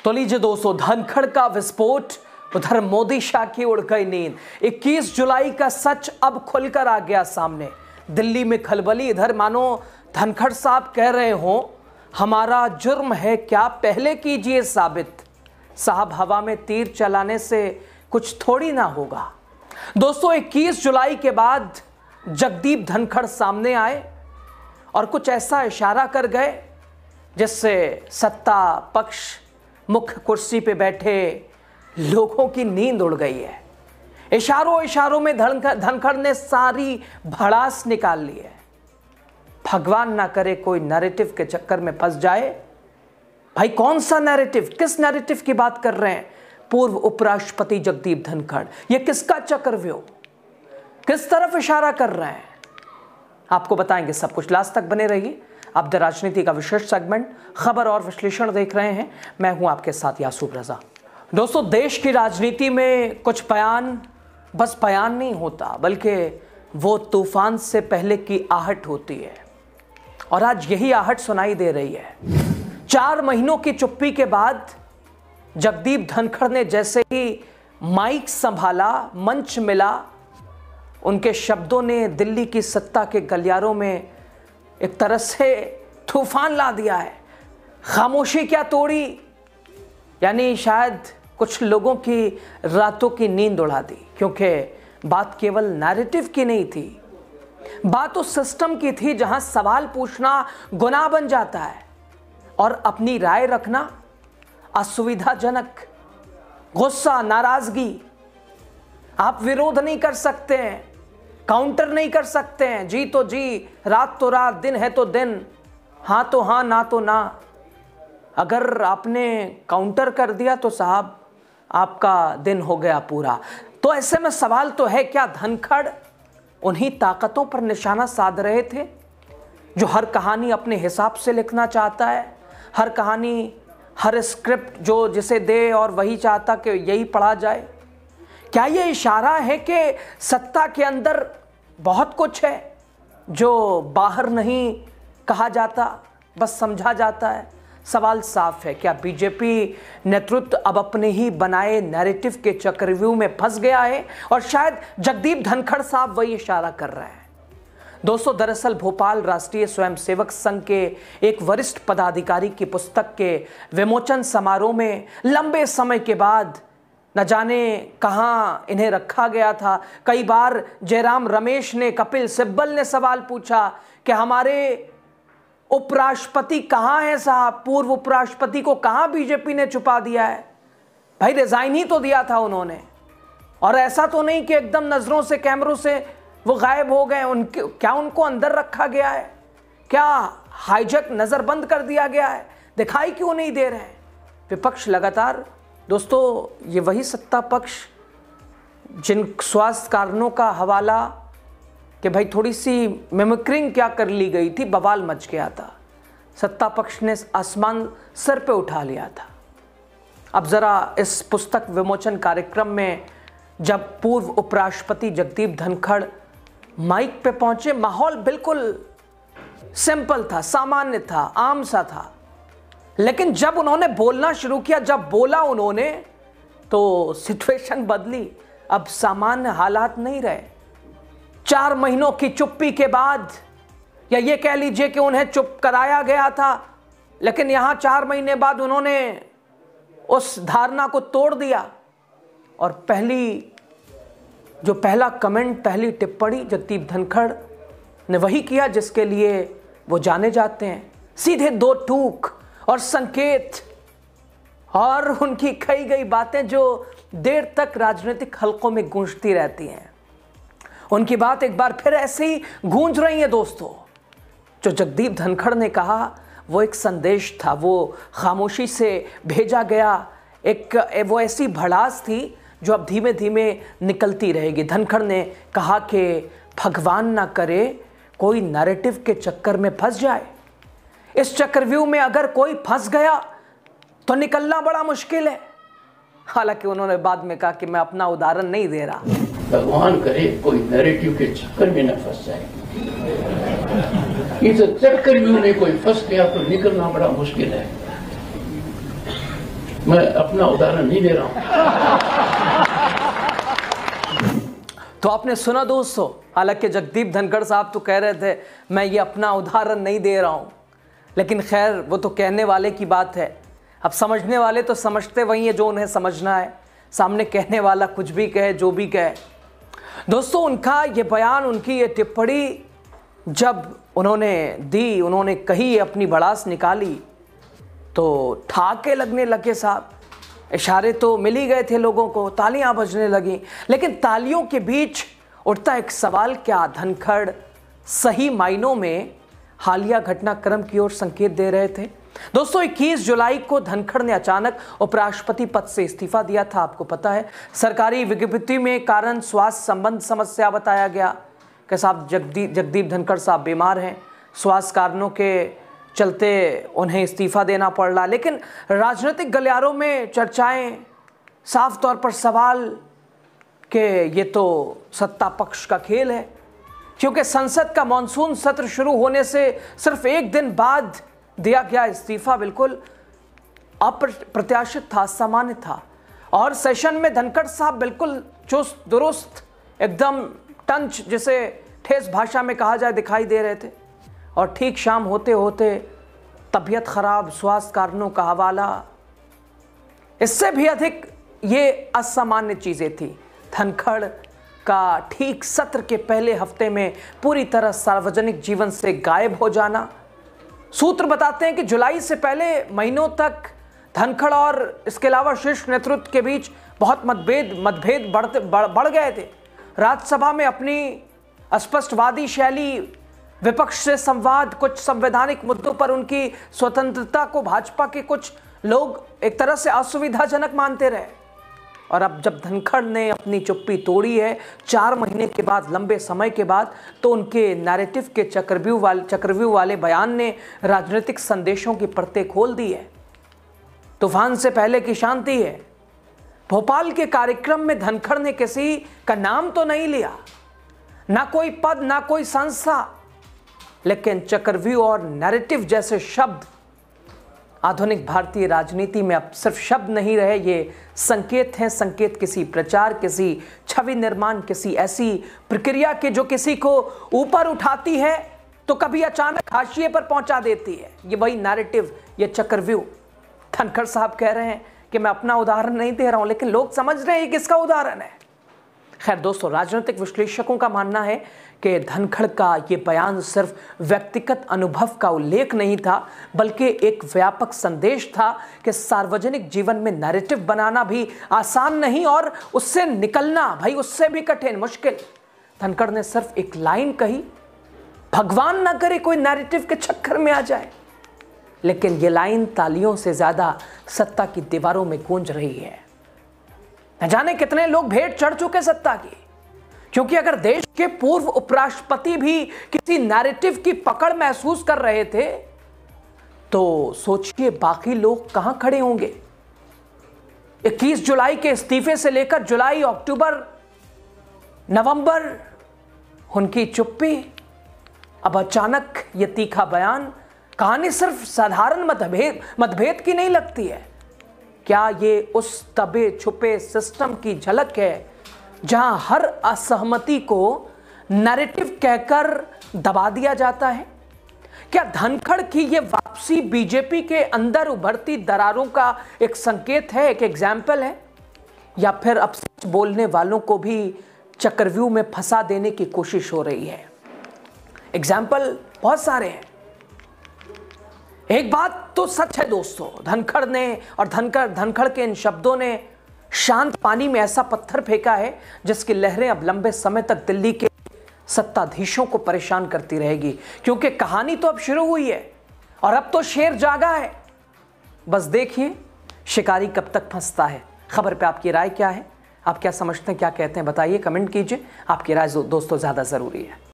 तो लीजिए दोस्तों, धनखड़ का विस्फोट, उधर मोदी शाह की उड़ गई नींद। 21 जुलाई का सच अब खुलकर आ गया सामने। दिल्ली में खलबली, इधर मानो धनखड़ साहब कह रहे हो हमारा जुर्म है क्या, पहले कीजिए साबित। साहब हवा में तीर चलाने से कुछ थोड़ी ना होगा। दोस्तों 21 जुलाई के बाद जगदीप धनखड़ सामने आए और कुछ ऐसा इशारा कर गए जिससे सत्ता पक्ष मुख्य कुर्सी पे बैठे लोगों की नींद उड़ गई है। इशारों इशारों में धनखड़ ने सारी भड़ास निकाल ली है। भगवान ना करे कोई नैरेटिव के चक्कर में फंस जाए। भाई कौन सा नैरेटिव, किस नैरेटिव की बात कर रहे हैं? पूर्व उपराष्ट्रपति जगदीप धनखड़, यह किसका चक्रव्यूह, किस तरफ इशारा कर रहे हैं, आपको बताएंगे सब कुछ। लास्ट तक बने रहिए। आप द राजनीति का विशेष सेगमेंट खबर और विश्लेषण देख रहे हैं। मैं हूं आपके साथ यासूब रजा। दोस्तों देश की राजनीति में कुछ बयान बस बयान नहीं होता, बल्कि वो तूफान से पहले की आहट होती है और आज यही आहट सुनाई दे रही है। 4 महीनों की चुप्पी के बाद जगदीप धनखड़ ने जैसे ही माइक संभाला, मंच मिला, उनके शब्दों ने दिल्ली की सत्ता के गलियारों में एक तरह से तूफान ला दिया है। खामोशी क्या तोड़ी, यानी शायद कुछ लोगों की रातों की नींद उड़ा दी, क्योंकि बात केवल नैरेटिव की नहीं थी, बात उस सिस्टम की थी जहां सवाल पूछना गुनाह बन जाता है और अपनी राय रखना असुविधाजनक। गुस्सा, नाराजगी, आप विरोध नहीं कर सकते हैं, काउंटर नहीं कर सकते हैं, जी तो जी, रात तो रात, दिन है तो दिन, हाँ तो हाँ, ना तो ना। अगर आपने काउंटर कर दिया तो साहब आपका दिन हो गया पूरा। तो ऐसे में सवाल तो है, क्या धनखड़ उन्हीं ताकतों पर निशाना साध रहे थे जो हर कहानी अपने हिसाब से लिखना चाहता है, हर कहानी, हर स्क्रिप्ट जो जिसे दे और वही चाहता कि यही पढ़ा जाए? क्या ये इशारा है कि सत्ता के अंदर बहुत कुछ है जो बाहर नहीं कहा जाता, बस समझा जाता है? सवाल साफ है, क्या बीजेपी नेतृत्व अब अपने ही बनाए नैरेटिव के चक्रव्यूह में फंस गया है और शायद जगदीप धनखड़ साहब वही इशारा कर रहे हैं? दोस्तों दरअसल भोपाल राष्ट्रीय स्वयंसेवक संघ के एक वरिष्ठ पदाधिकारी की पुस्तक के विमोचन समारोह में लंबे समय के बाद न जाने कहां इन्हें रखा गया था। कई बार जयराम रमेश ने, कपिल सिब्बल ने सवाल पूछा कि हमारे उपराष्ट्रपति कहां हैं साहब, पूर्व उपराष्ट्रपति को कहां बीजेपी ने छुपा दिया है? भाई रिजाइन ही तो दिया था उन्होंने, और ऐसा तो नहीं कि एकदम नजरों से, कैमरों से वो गायब हो गए। क्या उनको अंदर रखा गया है? क्या हाईजैक, नजरबंद कर दिया गया है? दिखाई क्यों नहीं दे रहे हैं? विपक्ष लगातार, दोस्तों ये वही सत्ता पक्ष जिन स्वास्थ्य कारणों का हवाला कि भाई थोड़ी सी मिमिक्रिंग क्या कर ली गई थी, बवाल मच गया था, सत्ता पक्ष ने आसमान सर पे उठा लिया था। अब जरा इस पुस्तक विमोचन कार्यक्रम में जब पूर्व उपराष्ट्रपति जगदीप धनखड़ माइक पे पहुंचे, माहौल बिल्कुल सिंपल था, सामान्य था, आम सा था। लेकिन जब उन्होंने बोलना शुरू किया, जब बोला उन्होंने, तो सिचुएशन बदली। अब सामान्य हालात नहीं रहे। 4 महीनों की चुप्पी के बाद, या ये कह लीजिए कि उन्हें चुप कराया गया था, लेकिन यहां 4 महीने बाद उन्होंने उस धारणा को तोड़ दिया और पहला कमेंट, पहली टिप्पणी जगदीप धनखड़ ने वही किया जिसके लिए वो जाने जाते हैं। सीधे 2 टूक और संकेत और उनकी कही गई बातें जो देर तक राजनीतिक हलकों में गूंजती रहती हैं, उनकी बात एक बार फिर ऐसे ही गूंज रही है। दोस्तों जो जगदीप धनखड़ ने कहा वो एक संदेश था, वो खामोशी से भेजा गया वो ऐसी भड़ास थी जो अब धीमे धीमे निकलती रहेगी। धनखड़ ने कहा कि भगवान ना करे कोई नैरेटिव के चक्कर में फंस जाए। इस चक्रव्यूह में अगर कोई फंस गया तो निकलना बड़ा मुश्किल है। हालांकि उन्होंने बाद में कहा कि मैं अपना उदाहरण नहीं दे रहा। भगवान करे कोई नैरेटिव के चक्कर में न फंस जाए। इस चक्रव्यूह में कोई फंस गया तो निकलना बड़ा मुश्किल है। मैं अपना उदाहरण नहीं दे रहा हूं। तो आपने सुना दोस्तों, हालांकि जगदीप धनखड़ साहब तो कह रहे थे मैं ये अपना उदाहरण नहीं दे रहा हूं, लेकिन खैर वो तो कहने वाले की बात है। अब समझने वाले तो समझते वही है जो उन्हें समझना है, सामने कहने वाला कुछ भी कहे जो भी कहे। दोस्तों उनका ये बयान, उनकी ये टिप्पणी जब उन्होंने दी, उन्होंने कही, अपनी भड़ास निकाली तो ठाके लगने लगे साहब। इशारे तो मिल ही गए थे लोगों को, तालियां बजने लगी, लेकिन तालियों के बीच उठता एक सवाल, क्या धनखड़ सही मायनों में हालिया घटनाक्रम की ओर संकेत दे रहे थे? दोस्तों 21 जुलाई को धनखड़ ने अचानक उपराष्ट्रपति पद से इस्तीफा दिया था, आपको पता है। सरकारी विज्ञप्ति में कारण स्वास्थ्य संबंध समस्या बताया गया कि साहब जगदीप धनखड़ साहब बीमार हैं, स्वास्थ्य कारणों के चलते उन्हें इस्तीफा देना पड़ रहा। लेकिन राजनीतिक गलियारों में चर्चाएं, साफ तौर पर सवाल कि ये तो सत्ता पक्ष का खेल है, क्योंकि संसद का मॉनसून सत्र शुरू होने से सिर्फ एक दिन बाद दिया गया इस्तीफा बिल्कुल अप्रत्याशित था, असामान्य था। और सेशन में धनखड़ साहब बिल्कुल चुस्त दुरुस्त, एकदम टंच, जिसे ठेस भाषा में कहा जाए, दिखाई दे रहे थे। और ठीक शाम होते होते तबीयत खराब, स्वास्थ्य कारणों का हवाला, इससे भी अधिक ये असामान्य चीजें थी। धनखड़ का ठीक सत्र के पहले हफ्ते में पूरी तरह सार्वजनिक जीवन से गायब हो जाना। सूत्र बताते हैं कि जुलाई से पहले महीनों तक धनखड़ और इसके अलावा शीर्ष नेतृत्व के बीच बहुत मतभेद बढ़ गए थे। राज्यसभा में अपनी अस्पष्टवादी शैली, विपक्ष से संवाद, कुछ संवैधानिक मुद्दों पर उनकी स्वतंत्रता को भाजपा के कुछ लोग एक तरह से असुविधाजनक मानते रहे। और अब जब धनखड़ ने अपनी चुप्पी तोड़ी है 4 महीने के बाद, लंबे समय के बाद, तो उनके नैरेटिव के चक्रव्यूह वाले बयान ने राजनीतिक संदेशों की परतें खोल दी है। तूफान से पहले की शांति है। भोपाल के कार्यक्रम में धनखड़ ने किसी का नाम तो नहीं लिया, ना कोई पद, ना कोई संस्था, लेकिन चक्रव्यूह और नैरेटिव जैसे शब्द आधुनिक भारतीय राजनीति में अब सिर्फ शब्द नहीं रहे, ये संकेत हैं। संकेत किसी प्रचार, किसी छवि निर्माण, किसी ऐसी प्रक्रिया के जो किसी को ऊपर उठाती है तो कभी अचानक हाशिए पर पहुंचा देती है। ये वही नैरेटिव, ये चक्रव्यूह। धनखड़ साहब कह रहे हैं कि मैं अपना उदाहरण नहीं दे रहा हूं, लेकिन लोग समझ रहे हैं किसका उदाहरण है। खैर दोस्तों, राजनीतिक विश्लेषकों का मानना है कि धनखड़ का ये बयान सिर्फ व्यक्तिगत अनुभव का उल्लेख नहीं था, बल्कि एक व्यापक संदेश था कि सार्वजनिक जीवन में नैरेटिव बनाना भी आसान नहीं और उससे निकलना भाई उससे भी कठिन, मुश्किल। धनखड़ ने सिर्फ एक लाइन कही, भगवान ना करे कोई नैरेटिव के चक्कर में आ जाए, लेकिन ये लाइन तालियों से ज्यादा सत्ता की दीवारों में गूंज रही है। न जाने कितने लोग भेंट चढ़ चुके सत्ता की, क्योंकि अगर देश के पूर्व उपराष्ट्रपति भी किसी नैरेटिव की पकड़ महसूस कर रहे थे तो सोचिए बाकी लोग कहां खड़े होंगे। 21 जुलाई के इस्तीफे से लेकर जुलाई, अक्टूबर, नवंबर, उनकी चुप्पी, अब अचानक ये तीखा बयान। कहानी सिर्फ साधारण मतभेद की नहीं लगती है। क्या ये उस दबे छुपे सिस्टम की झलक है जहां हर असहमति को नैरेटिव कहकर दबा दिया जाता है? क्या धनखड़ की ये वापसी बीजेपी के अंदर उभरती दरारों का एक संकेत है, एक एग्जाम्पल है, या फिर अब सच बोलने वालों को भी चक्रव्यूह में फंसा देने की कोशिश हो रही है? एग्जाम्पल बहुत सारे हैं। एक बात तो सच है दोस्तों, धनखड़ ने और धनखड़ के इन शब्दों ने शांत पानी में ऐसा पत्थर फेंका है जिसकी लहरें अब लंबे समय तक दिल्ली के सत्ताधीशों को परेशान करती रहेगी, क्योंकि कहानी तो अब शुरू हुई है और अब तो शेर जागा है। बस देखिए शिकारी कब तक फंसता है। खबर पे आपकी राय क्या है? आप क्या समझते हैं, क्या कहते हैं, बताइए, कमेंट कीजिए। आपकी राय दोस्तों ज्यादा जरूरी है।